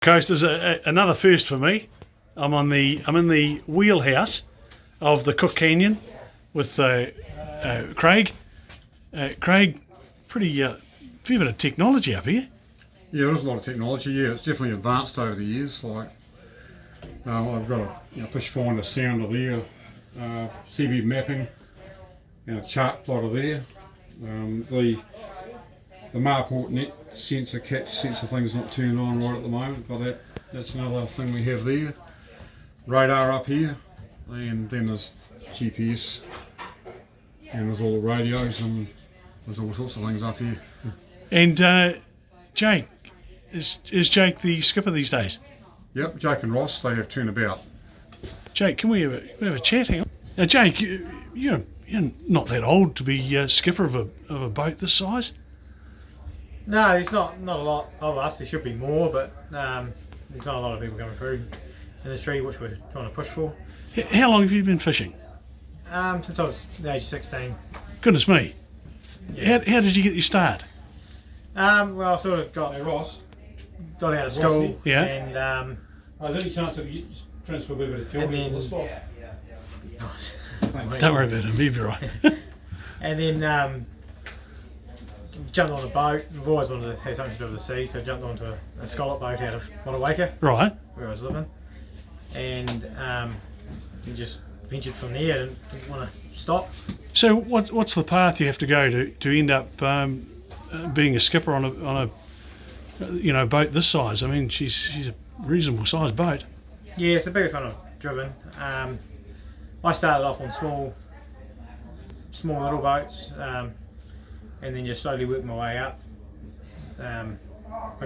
Coast is another first for me. I'm in the wheelhouse of the Cook Canyon with Craig. Craig, pretty fair bit of technology up here. Yeah, there's a lot of technology. Yeah, it's definitely advanced over the years. Like I've got a fish finder sounder there, CB mapping, and a chart plotter there. The Marport net sensor thing's not turned on right at the moment, but that's another thing we have there. Radar up here, and then there's GPS, and there's all the radios, and there's all sorts of things up here. And Jake, is Jake the skipper these days? Yep, Jake and Ross, they have turnabout. Jake, can we have a chat? Hang on. Now, Jake, you're not that old to be skipper of a boat this size. No, there's not a lot of us. There should be more, but there's not a lot of people coming through industry, which we're trying to push for. How long have you been fishing? Since I was the age of 16. Goodness me. Yeah. How did you get your start? Well, I sort of got out of school. Yeah. And Is there any chance of you transfer a bit of And then- Don't worry about it, he'll be right. and then jumped on a boat. I've always wanted to have something to do with the sea, so jumped onto a scallop boat out of Motueka, Right. where I was living, and just ventured from there. Didn't want to stop. So what's the path you have to go to end up being a skipper on a boat this size? I mean, she's a reasonable sized boat. Yeah, it's the biggest one I've driven. I started off on small little boats, and then just slowly worked my way up. I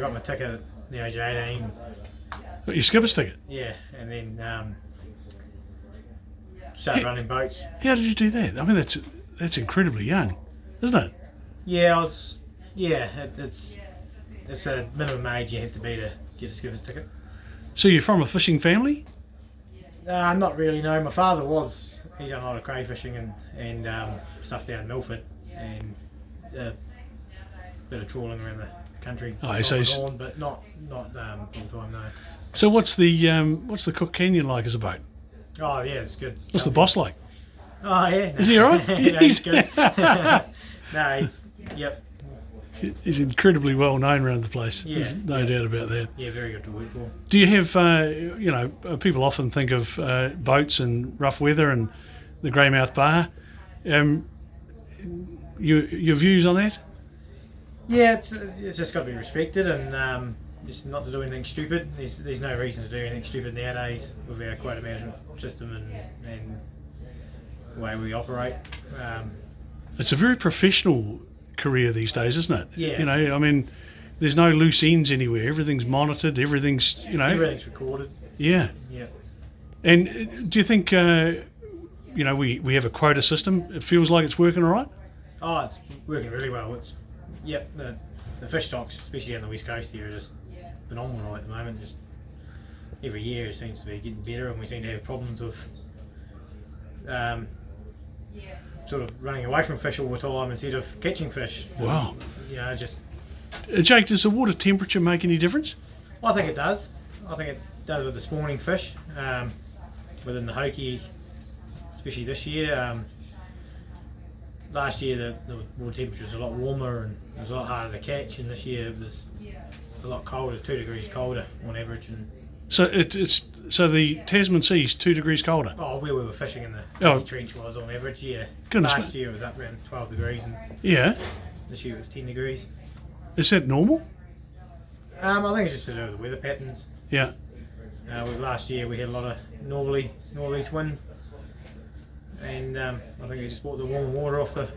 got my ticket at the age of 18. Got your skipper's ticket. Yeah, and then started running boats. How did you do that? I mean, that's incredibly young, isn't it? Yeah, it's a minimum age you have to be to get a skipper's ticket. So you're from a fishing family? Not really, no. My father was. He done a lot of crayfishing and stuff down in Milford, and a bit of trawling around the country. Oh, so he's- on, but not full time, no. So what's the Cook Canyon like as a boat? Oh yeah, it's good. What's the boss like? Oh yeah. Is he alright? Yeah, he's good. No, yep. He's incredibly well known around the place. Yeah, There's no doubt about that. Yeah, very good to work for. Do you have, people often think of boats and rough weather and the Greymouth Bar. Your views on that? Yeah, it's just got to be respected and just not to do anything stupid. There's no reason to do anything stupid nowadays with our quota management system and the way we operate. It's a very professional career these days, isn't it? Yeah. I mean, there's no loose ends anywhere. Everything's monitored. Everything's. Everything's recorded. Yeah. Yeah. And do you think, we have a quota system? It feels like it's working all right? Oh, it's working really well. The fish stocks, especially on the west coast here, are just phenomenal at the moment. Just every year it seems to be getting better, and we seem to have problems with sort of running away from fish all the time instead of catching fish. Wow. Just. Jake, does the water temperature make any difference? I think it does. I think it does with the spawning fish within the Hoki, especially this year. Last year the water temperature was a lot warmer and it was a lot harder to catch, and this year it was a lot colder, 2 degrees colder on average. And So so the Tasman Sea's 2 degrees colder. where we were fishing in the Oh. trench was on average, yeah. Goodness Last me. year it was up around 12 degrees, and Yeah. this year it was 10 degrees. Is that normal? I think it's just to do with the weather patterns. Yeah. Last year we had a lot of northeast wind, and I think it just brought the warm water off the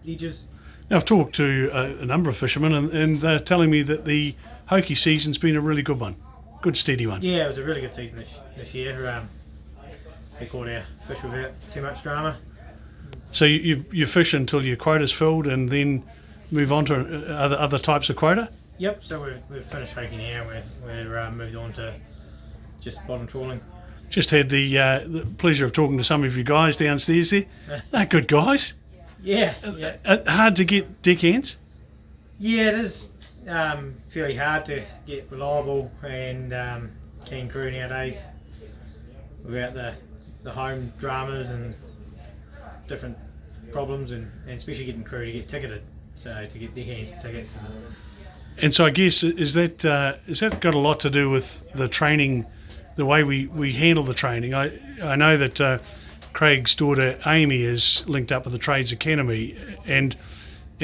edges. Now, I've talked to a number of fishermen, and they're telling me that the Hoki season's been a really good one, good steady one. Yeah, it was a really good season this year. We caught our fish without too much drama. So you fish until your quota's filled, and then move on to other types of quota. Yep. So we've finished Hoki now. We're moved on to just bottom trawling. Just had the pleasure of talking to some of you guys downstairs there. They're good guys. Yeah. Hard to get deckhands. Yeah, it is. fairly hard to get reliable and keen crew nowadays without the home dramas and different problems, and especially getting crew to get ticketed, so to get deckhands tickets. And so I guess is that got a lot to do with the training, the way we handle the training. I know that Craig's daughter Amy is linked up with the Trades Academy and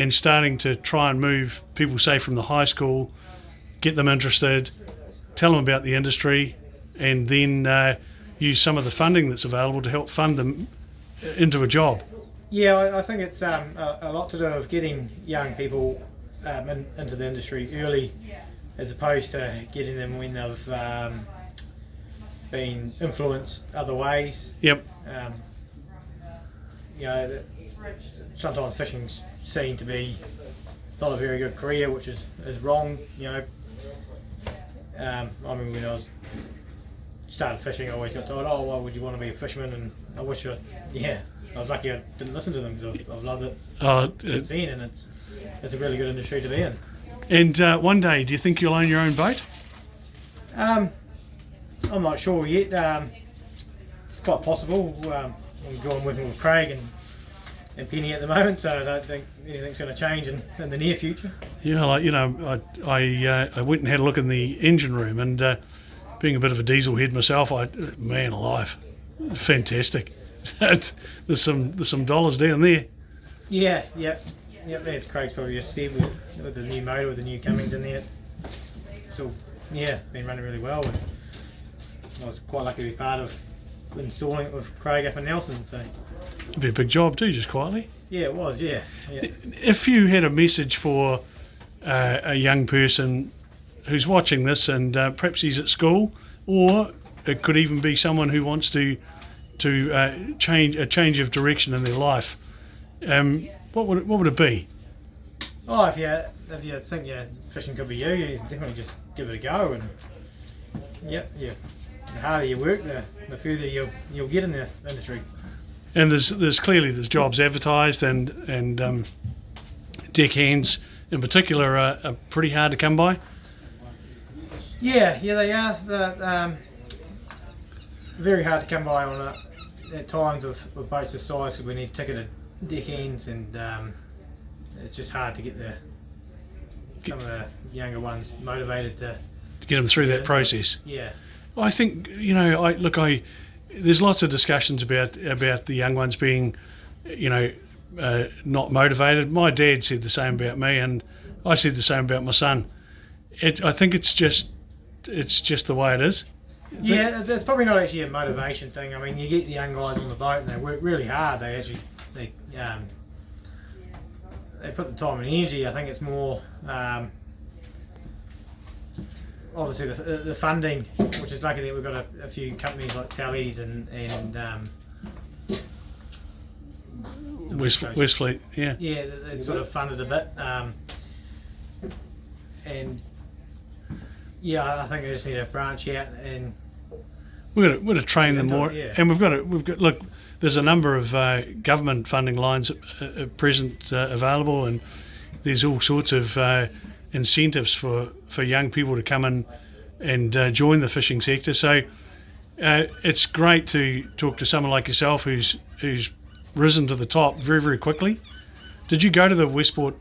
starting to try and move people, say, from the high school, get them interested, tell them about the industry, and then use some of the funding that's available to help fund them into a job. Yeah, I think it's a lot to do with getting young people into the industry early, as opposed to getting them when they've been influenced other ways. Yep. You know, sometimes fishing's seen to be not a very good career, which is wrong. You know, I mean, when I started fishing, I always got told, "Oh, why would you want to be a fisherman?" And I wish I was lucky I didn't listen to them, because I've loved it since then, and it's a really good industry to be in. And one day, do you think you'll own your own boat? I'm not sure yet. It's quite possible. I'm enjoying working with Craig and Penny at the moment, so I don't think anything's going to change in the near future. Yeah, like, you know, I went and had a look in the engine room, and being a bit of a diesel head myself, man alive, fantastic. There's some dollars down there. Yeah, yep. As Craig's probably just said, with the new motor, with the new Cummins in there, it's all been running really well. And I was quite lucky to be part of installing it with Craig up in Nelson. So It'd be a big job too, just quietly. yeah, it was. Yeah. If you had a message for a young person who's watching this, and perhaps he's at school, or it could even be someone who wants to change of direction in their life, what would it be? Oh, if you think fishing could be you definitely just give it a go, and the harder you work, the further you'll get in the industry. And there's clearly jobs advertised, and deckhands in particular are pretty hard to come by. Yeah, they are. They're very hard to come by on at times with boats this size, because we need ticketed deckhands, and it's just hard to get some of the younger ones motivated to get them through that process. Yeah. I think, there's lots of discussions about the young ones being, not motivated. My dad said the same about me, and I said the same about my son. I think it's just the way it is. Yeah, it's probably not actually a motivation thing. I mean, you get the young guys on the boat and they work really hard. They put the time and energy. I think it's more obviously the funding, which is lucky that we've got a few companies like Tallies and Westfleet, yeah. Yeah, they sort of funded a bit, and I think they just need to branch out, and we've got to train them more, yeah. and we've got look. There's a number of government funding lines at present available, and there's all sorts of incentives for young people to come in and join the fishing sector. So it's great to talk to someone like yourself who's risen to the top very, very quickly. Did you go to the Westport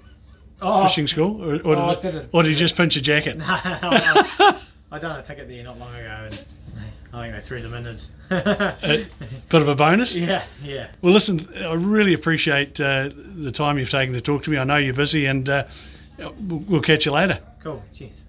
fishing school, or did you just pinch a jacket? No, I done a ticket there not long ago, and I think they threw them in as a bit of a bonus. Yeah. Well, listen, I really appreciate the time you've taken to talk to me. I know you're busy, and we'll catch you later. Cool. Cheers.